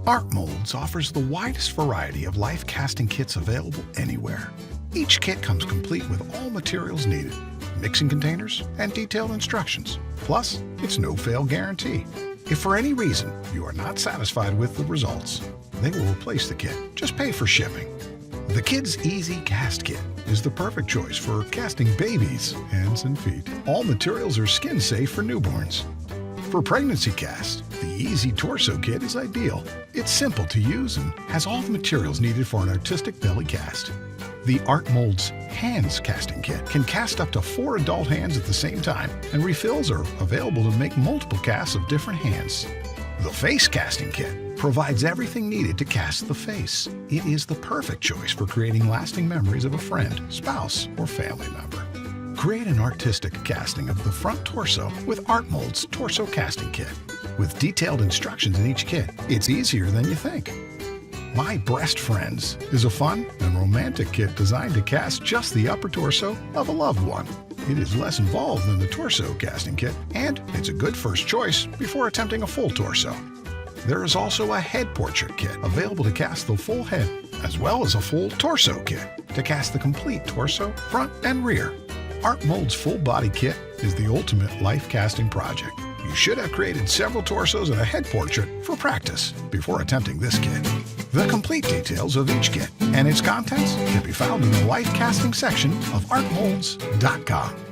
ArtMolds offers the widest variety of life casting kits available anywhere. Each kit comes complete with all materials needed, mixing containers, and detailed instructions. Plus, it's no-fail guarantee. If for any reason you are not satisfied with the results, they will replace the kit. Just pay for shipping. The Kidz EZ Cast Kit is the perfect choice for casting babies' hands and feet. All materials are skin-safe for newborns. For pregnancy casts, the EZ Torso Kit is ideal. It's simple to use and has all the materials needed for an artistic belly cast. The ArtMolds Handz Casting Kit can cast up to 4 adult hands at the same time, and refills are available to make multiple casts of different hands. The Face Casting Kit provides everything needed to cast the face. It is the perfect choice for creating lasting memories of a friend, spouse, or family member. Create an artistic casting of the front torso with ArtMolds Torso Casting Kit. With detailed instructions in each kit, it's easier than you think. My Breast Friends is a fun and romantic kit designed to cast just the upper torso of a loved one. It is less involved than the torso casting kit, and it's a good first choice before attempting a full torso. There is also a head portrait kit available to cast the full head, as well as a full torso kit to cast the complete torso, front, and rear. ArtMolds Full Body Kit is the ultimate life casting project. You should have created several torsos and a head portrait for practice before attempting this kit. The complete details of each kit and its contents can be found in the life casting section of artmolds.com.